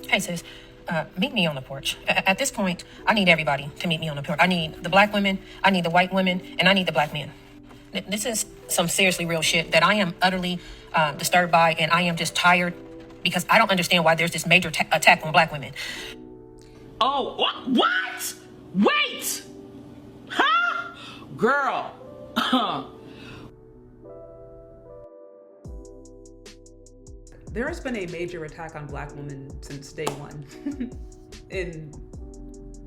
Hey sis, meet me on the porch. At this point, I need everybody to meet me on the porch. I need the black women, I need the white women, and I need the black men. This is some seriously real shit that I am utterly disturbed by, and I am just tired because I don't understand why there's this major attack on black women. Oh, what? Wait! Huh? Girl. There has been a major attack on black women since day one in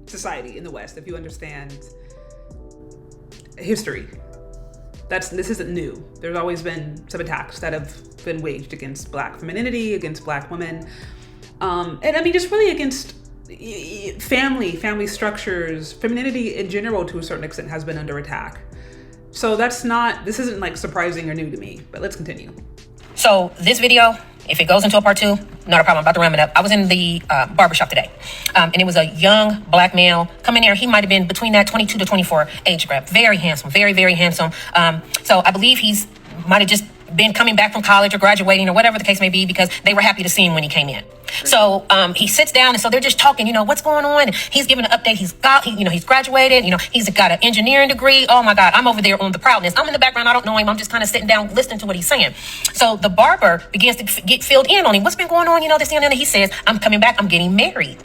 society in the West, if you understand history. This isn't new. There's always been some attacks that have been waged against black femininity, against black women, and I mean just really against family structures. Femininity in general, to a certain extent, has been under attack. So this isn't like surprising or new to me, but let's continue. So this video, if it goes into a part 2, not a problem. I'm about to wrap it up. I was in the barbershop today, and it was a young black male coming there. He might have been between that 22 to 24 age group. Very handsome, very, very handsome. So I believe he's might have just been coming back from college or graduating or whatever the case may be, because they were happy to see him when he came in. So he sits down, and so they're just talking, what's going on? And he's giving an update. He's graduated, he's got an engineering degree. Oh my God, I'm over there on the proudness. I'm in the background. I don't know him. I'm just kind of sitting down, listening to what he's saying. So the barber begins to get filled in on him. What's been going on? This and he says, I'm coming back. I'm getting married.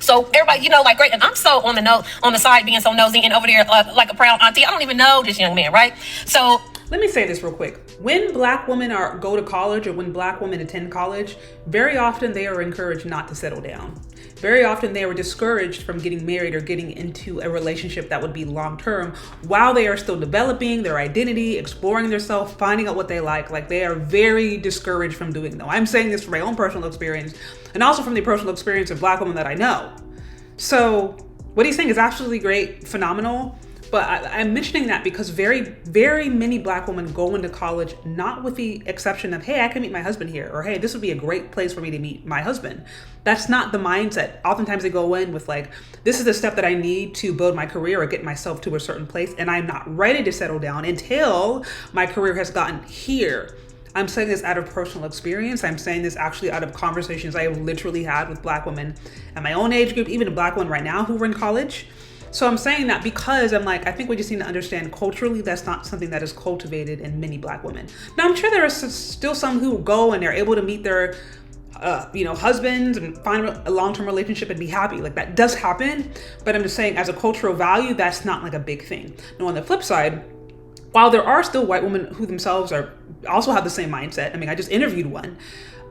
So everybody, great. And I'm so on the side being so nosy and over there like a proud auntie. I don't even know this young man, right? So let me say this real quick. When black women go to college, or when black women attend college, very often they are encouraged not to settle down. Very often they are discouraged from getting married or getting into a relationship that would be long-term while they are still developing their identity, exploring themselves, finding out what they like. Like, they are very discouraged from doing that. I'm saying this from my own personal experience, and also from the personal experience of black women that I know. So what he's saying is absolutely great, phenomenal. But I'm mentioning that because very, very many black women go into college not with the exception of, hey, I can meet my husband here, or hey, this would be a great place for me to meet my husband. That's not the mindset. Oftentimes they go in with like, this is the step that I need to build my career or get myself to a certain place, and I'm not ready to settle down until my career has gotten here. I'm saying this out of personal experience. I'm saying this actually out of conversations I have literally had with black women at my own age group, even a black one right now who are in college. So I'm saying that because I'm like, I think we just need to understand culturally that's not something that is cultivated in many black women. Now, I'm sure there are still some who go and they're able to meet their husbands and find a long-term relationship and be happy. Like, that does happen. But I'm just saying, as a cultural value, that's not like a big thing. Now, on the flip side, while there are still white women who themselves also have the same mindset. I mean, I just interviewed one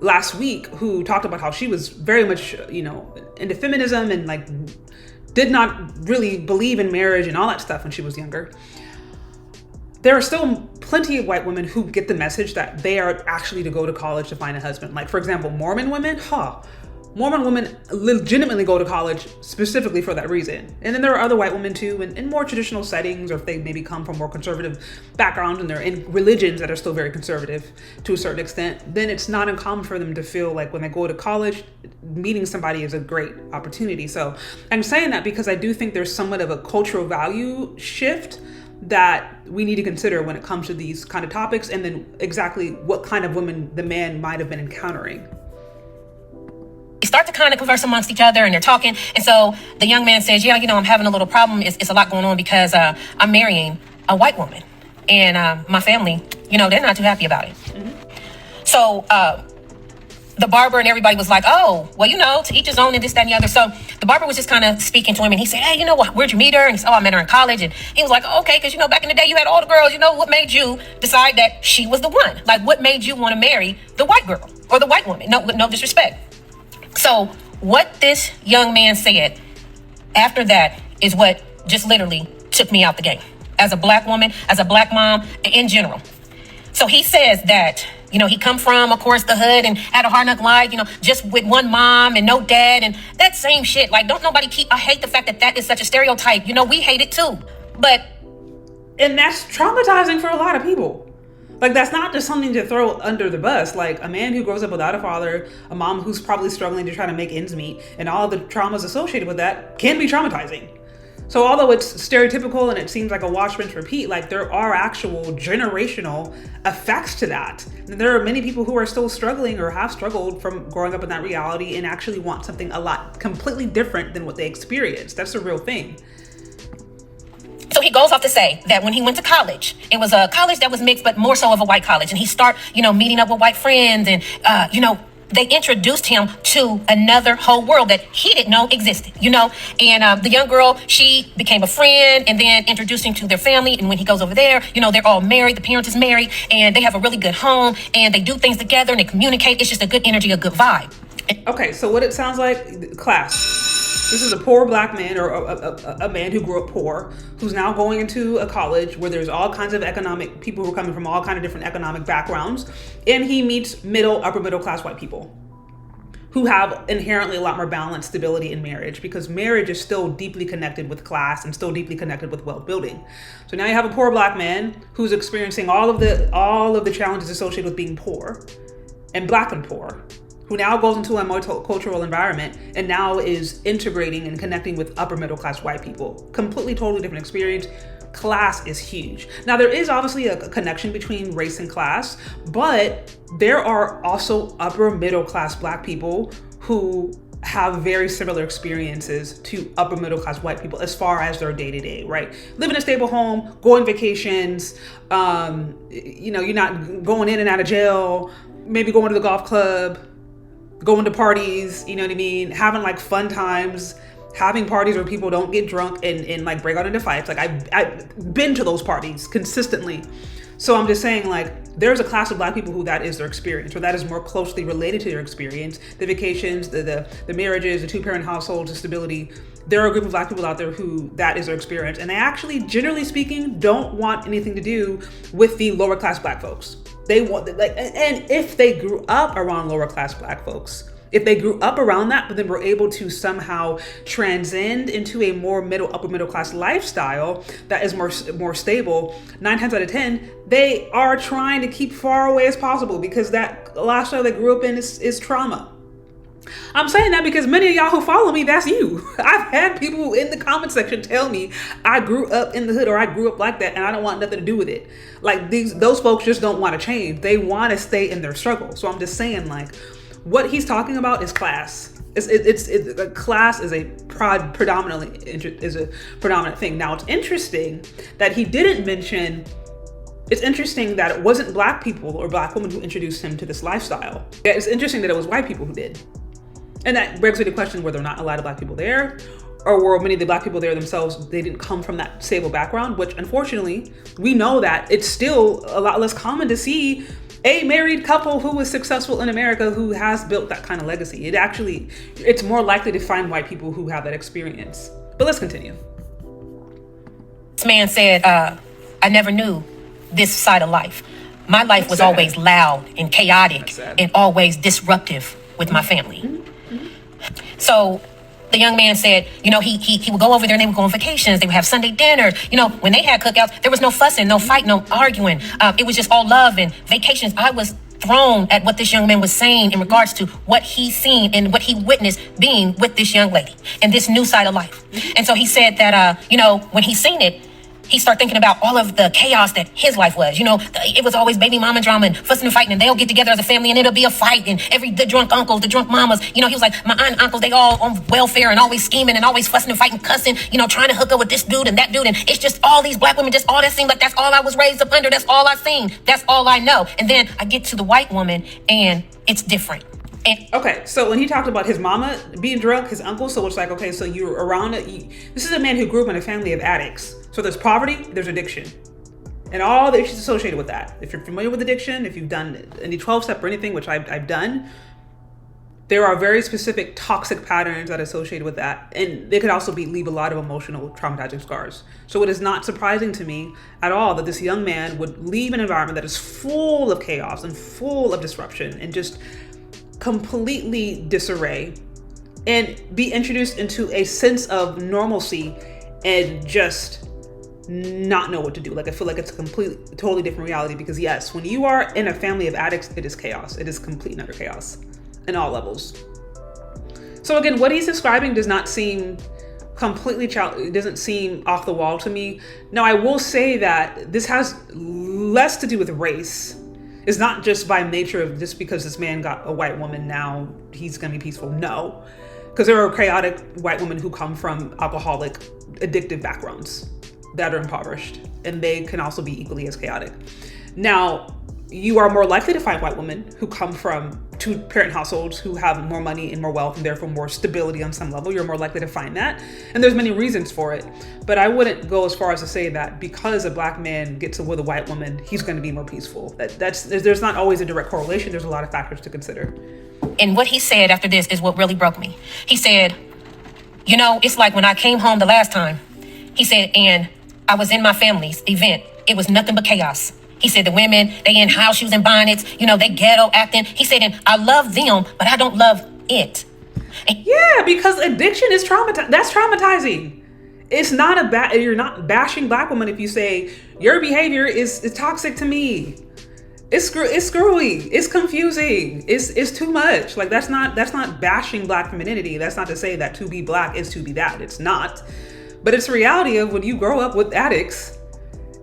last week who talked about how she was very much, into feminism and like did not really believe in marriage and all that stuff when she was younger. There are still plenty of white women who get the message that they are actually to go to college to find a husband. Like, for example, Mormon women, Mormon women legitimately go to college specifically for that reason. And then there are other white women too, in more traditional settings, or if they maybe come from more conservative backgrounds and they're in religions that are still very conservative to a certain extent, then it's not uncommon for them to feel like when they go to college, meeting somebody is a great opportunity. So I'm saying that because I do think there's somewhat of a cultural value shift that we need to consider when it comes to these kind of topics, and then exactly what kind of women the man might have been encountering. They start to kind of converse amongst each other, and they're talking. And so the young man says, yeah, I'm having a little problem. It's a lot going on because I'm marrying a white woman, and my family, they're not too happy about it. Mm-hmm. So the barber and everybody was like, oh, well, to each his own and this, that, and the other. So the barber was just kind of speaking to him, and he said, hey, where'd you meet her? And he said, oh, I met her in college. And he was like, oh, okay, because, back in the day you had all the girls. What made you decide that she was the one? Like, what made you want to marry the white girl or the white woman? No disrespect. So what this young man said after that is what just literally took me out the game as a black woman, as a black mom, in general. So he says that, he come from, of course, the hood and had a hard knock life, just with one mom and no dad, and that same shit. Like, don't nobody I hate the fact that is such a stereotype. We hate it too. And that's traumatizing for a lot of people. Like, that's not just something to throw under the bus. Like, a man who grows up without a father, a mom who's probably struggling to try to make ends meet, and all the traumas associated with that can be traumatizing. So although it's stereotypical and it seems like a wash, rinse, repeat, like there are actual generational effects to that. And there are many people who are still struggling or have struggled from growing up in that reality and actually want something a lot completely different than what they experienced. That's the real thing. So he goes off to say that when he went to college, it was a college that was mixed, but more so of a white college. And he start, meeting up with white friends and, they introduced him to another whole world that he didn't know existed, and the young girl, she became a friend and then introduced him to their family. And when he goes over there, they're all married. The parents is married and they have a really good home and they do things together and they communicate. It's just a good energy, a good vibe. Okay, so what it sounds like, class. This is a poor black man or a man who grew up poor, who's now going into a college where there's all kinds of economic people who are coming from all kinds of different economic backgrounds. And he meets upper middle class white people who have inherently a lot more balance, stability in marriage, because marriage is still deeply connected with class and still deeply connected with wealth building. So now you have a poor black man who's experiencing all of the challenges associated with being poor and black and poor, who now goes into a multicultural environment and now is integrating and connecting with upper middle class white people. Completely, totally different experience. Class is huge. Now, there is obviously a connection between race and class, but there are also upper middle class black people who have very similar experiences to upper middle class white people as far as their day-to-day, right? Live in a stable home, go on vacations, you're not going in and out of jail, maybe going to the golf club, going to parties, you know what I mean? Having like fun times, having parties where people don't get drunk and like break out into fights. Like I've been to those parties consistently. So I'm just saying, like, there's a class of black people who that is their experience, or that is more closely related to their experience. The vacations, the marriages, the 2-parent households, the stability. There are a group of black people out there who that is their experience. And they actually, generally speaking, don't want anything to do with the lower class black folks. They want, and if they grew up around lower class black folks, if they grew up around that, but then were able to somehow transcend into a more upper middle class lifestyle that is more stable, 9 times out of 10, they are trying to keep far away as possible because that lifestyle they grew up in is trauma. I'm saying that because many of y'all who follow me, that's you. I've had people in the comment section tell me I grew up in the hood or I grew up like that and I don't want nothing to do with it. Like those folks just don't want to change. They want to stay in their struggle. So I'm just saying, like, what he's talking about is class. Class is a predominant thing. Now it's interesting that he didn't mention. It's interesting that it wasn't black people or black women who introduced him to this lifestyle. Yeah, it's interesting that it was white people who did. And that begs me to question, were there not a lot of black people there? Or were many of the black people there themselves, they didn't come from that stable background, which unfortunately, we know that it's still a lot less common to see a married couple who is successful in America who has built that kind of legacy. It's more likely to find white people who have that experience. But let's continue. This man said, I never knew this side of life. My life was always loud and chaotic and always disruptive with my family. So the young man said, he would go over there and they would go on vacations. They would have Sunday dinners. When they had cookouts, there was no fussing, no fighting, no arguing. It was just all love and vacations. I was thrown at what this young man was saying in regards to what he seen and what he witnessed being with this young lady and this new side of life. And so he said that, when he seen it, he started thinking about all of the chaos that his life was. It was always baby mama drama and fussing and fighting, and they'll get together as a family and it'll be a fight, and the drunk uncles, the drunk mamas, he was like, my aunt and uncles, they all on welfare and always scheming and always fussing and fighting, cussing, trying to hook up with this dude and that dude. And it's just all these black women, just all that seemed like that's all I was raised up under. That's all I seen. That's all I know. And then I get to the white woman and it's different. Okay, so when he talked about his mama being drunk, his uncle, so it's like, okay, so you're around it. This is a man who grew up in a family of addicts. So there's poverty, there's addiction, and all the issues associated with that. If you're familiar with addiction, if you've done any 12-step or anything, which I've done, there are very specific toxic patterns that are associated with that. And they could also leave a lot of emotional traumatizing scars. So it is not surprising to me at all that this young man would leave an environment that is full of chaos and full of disruption and just completely disarray and be introduced into a sense of normalcy and just not know what to do. Like, I feel like it's a totally different reality because yes, when you are in a family of addicts, it is chaos. It is complete and utter chaos in all levels. So again, what he's describing does not seem completely it doesn't seem off the wall to me. Now, I will say that this has less to do with race. It's not just by nature of just because this man got a white woman, now he's going to be peaceful. No, because there are chaotic white women who come from alcoholic, addictive backgrounds that are impoverished, and they can also be equally as chaotic. Now, you are more likely to find white women who come from two-parent households who have more money and more wealth and therefore more stability on some level. You're more likely to find that. And there's many reasons for it. But I wouldn't go as far as to say that because a black man gets with a white woman, he's going to be more peaceful. There's not always a direct correlation. There's a lot of factors to consider. And what he said after this is what really broke me. He said, you know, it's like when I came home the last time. He said, and I was in my family's event. It was nothing but chaos. He said the women, they in house shoes and bonnets, you know, they ghetto acting. He said, and I love them, but I don't love it. Yeah, because addiction is that's traumatizing. It's not you're not bashing black women if you say your behavior is toxic to me. It's screwy. It's confusing. It's too much. Like that's not bashing black femininity. That's not to say that to be black is to be that. It's not. But it's the reality of when you grow up with addicts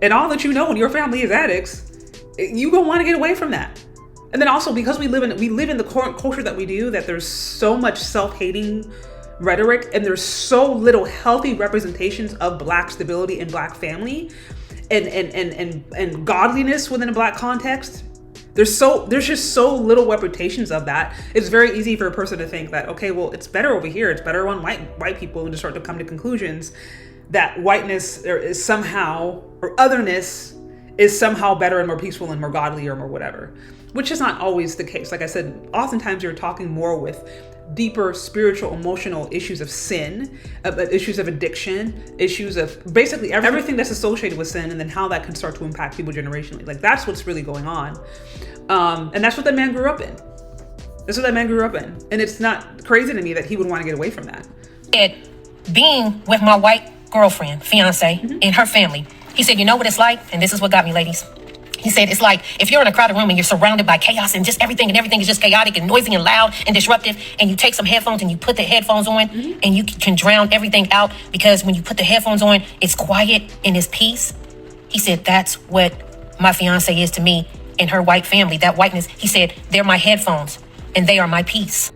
and all that you know in your family is addicts, you gonna want to get away from that. And then also because we live in the current culture that we do, that there's so much self-hating rhetoric and there's so little healthy representations of black stability and black family and godliness within a black context. There's just so little reputations of that. It's very easy for a person to think that, okay, well, it's better over here. It's better on white people, and to start to come to conclusions that whiteness is somehow, or otherness is somehow better and more peaceful and more godly or more whatever, which is not always the case. Like I said, oftentimes you're talking more with deeper spiritual, emotional issues of sin, issues of addiction, issues of basically everything that's associated with sin, and then how that can start to impact people generationally. Like that's what's really going on. And that's what that man grew up in. And it's not crazy to me that he would want to get away from that. Being with my white girlfriend, fiance, and her family, he said, you know what it's like? And this is what got me, ladies. He said, it's like if you're in a crowded room and you're surrounded by chaos and just everything is just chaotic and noisy and loud and disruptive, and you take some headphones and you put the headphones on and you can drown everything out, because when you put the headphones on, it's quiet and it's peace. He said, that's what my fiance is to me and her white family, that whiteness. He said, they're my headphones and they are my peace.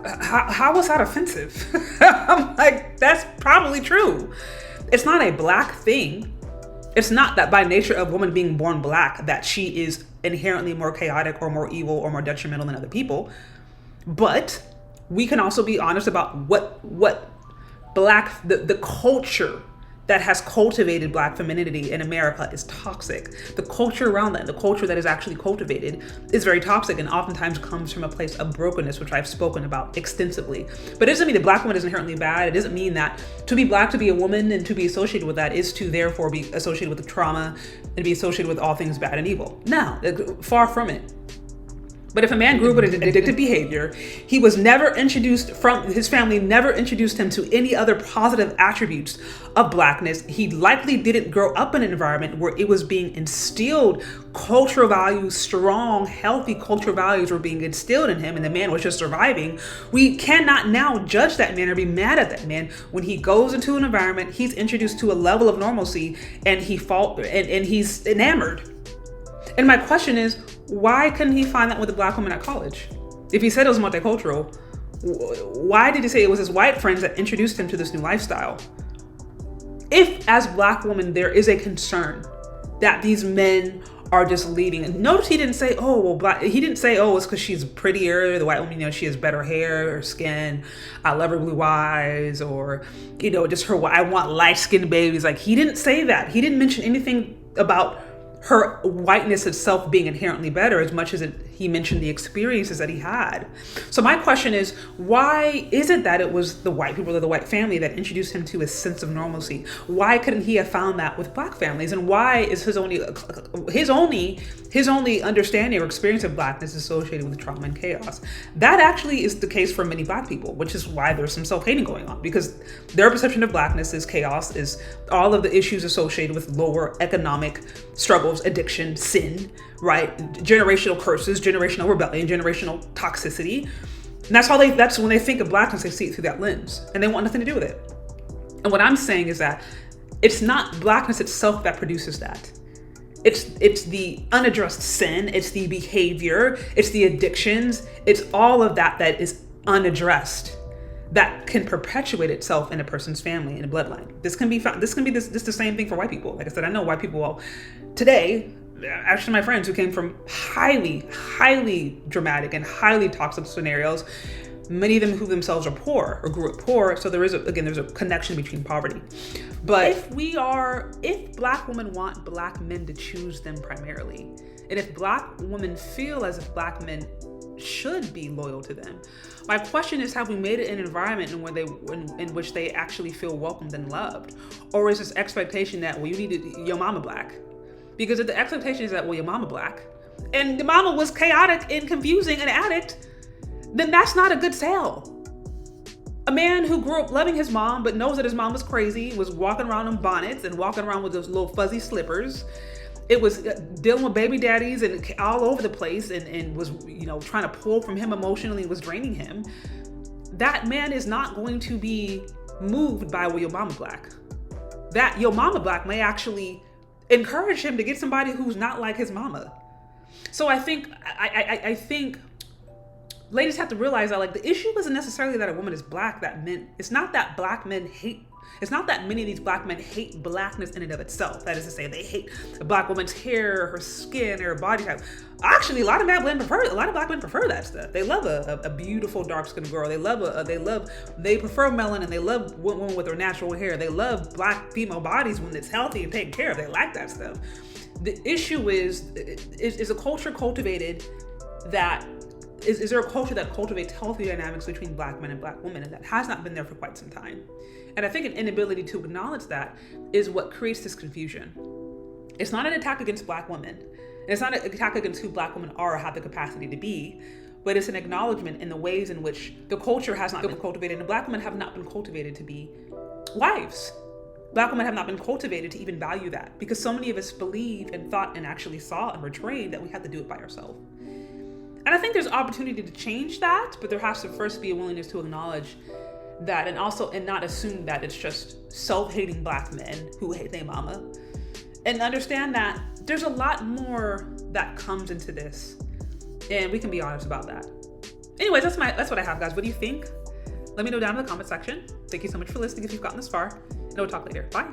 How was that offensive? I'm like, that's probably true. It's not a black thing. It's not that by nature of woman being born black that she is inherently more chaotic or more evil or more detrimental than other people. But we can also be honest about what the culture that has cultivated black femininity in America is toxic. The culture around that, the culture that is actually cultivated, is very toxic and oftentimes comes from a place of brokenness, which I've spoken about extensively. But it doesn't mean that black woman is inherently bad. It doesn't mean that to be black, to be a woman, and to be associated with that is to therefore be associated with the trauma and be associated with all things bad and evil. No, far from it. But if a man grew up with an addictive behavior, he was never introduced his family never introduced him to any other positive attributes of blackness. He likely didn't grow up in an environment where it was being instilled cultural values, strong, healthy cultural values were being instilled in him, and the man was just surviving. We cannot now judge that man or be mad at that man when he goes into an environment, he's introduced to a level of normalcy, and he's enamored. And my question is, why couldn't he find that with a black woman at college? If he said it was multicultural, why did he say it was his white friends that introduced him to this new lifestyle? If, as black women, there is a concern that these men are just leading, and notice he didn't say, he didn't say, it's because she's prettier, the white woman, she has better hair or skin, I love her blue eyes, or, just her, I want light-skinned babies. Like, he didn't say that. He didn't mention anything about her whiteness itself being inherently better, as much as he mentioned the experiences that he had. So my question is, why is it that it was the white people or the white family that introduced him to a sense of normalcy? Why couldn't he have found that with black families? And why is his only understanding or experience of blackness associated with trauma and chaos? That actually is the case for many black people, which is why there's some self-hating going on, because their perception of blackness is chaos, is all of the issues associated with lower economic struggles, addiction, sin, right? Generational curses, generational rebellion, generational toxicity. And that's when they think of blackness, they see it through that lens, and they want nothing to do with it. And what I'm saying is that it's not blackness itself that produces that. It's the unaddressed sin, it's the behavior, it's the addictions, it's all of that that is unaddressed that can perpetuate itself in a person's family, in a bloodline. This can be the same thing for white people. Like I said, I know white people today, actually my friends who came from highly dramatic and highly toxic scenarios, many of them who themselves are poor or grew up poor. So there's a connection between poverty. But if black women want black men to choose them primarily, and if black women feel as if black men should be loyal to them, my question is, have we made it an environment in which they actually feel welcomed and loved? Or is this expectation that, well, you need your mama black? Because if the expectation is that, well, your mama black, and the mama was chaotic and confusing and an addict, then that's not a good sell. A man who grew up loving his mom but knows that his mom was crazy, was walking around in bonnets and walking around with those little fuzzy slippers. It was dealing with baby daddies and all over the place and was, trying to pull from him emotionally, was draining him. That man is not going to be moved by, well, your mama black. That your mama black may actually encourage him to get somebody who's not like his mama. So I think ladies have to realize that, like, the issue isn't necessarily that a woman is black, it's not that black men hate, it's not that many of these black men hate blackness in and of itself. That is to say, they hate a black woman's hair, her skin, her body type. Actually, a lot of black men prefer that stuff. They love a beautiful dark-skinned girl. They prefer melanin. They love women with their natural hair. They love black female bodies when it's healthy and taken care of. They like that stuff. The issue is a culture cultivated that is there a culture that cultivates healthy dynamics between black men and black women, and that has not been there for quite some time. And I think an inability to acknowledge that is what creates this confusion. It's not an attack against black women. It's not an attack against who black women are or have the capacity to be, but it's an acknowledgement in the ways in which the culture has not been cultivated, and black women have not been cultivated to be wives. Black women have not been cultivated to even value that, because so many of us believed and thought and actually saw and were trained that we had to do it by ourselves. And I think there's opportunity to change that, but there has to first be a willingness to acknowledge that, and not assume that it's just self-hating black men who hate their mama, and understand that there's a lot more that comes into this, and we can be honest about that. Anyways, that's what I have, guys. What do you think? Let me know down in the comment section. Thank you so much for listening if you've gotten this far, and we'll talk later. Bye.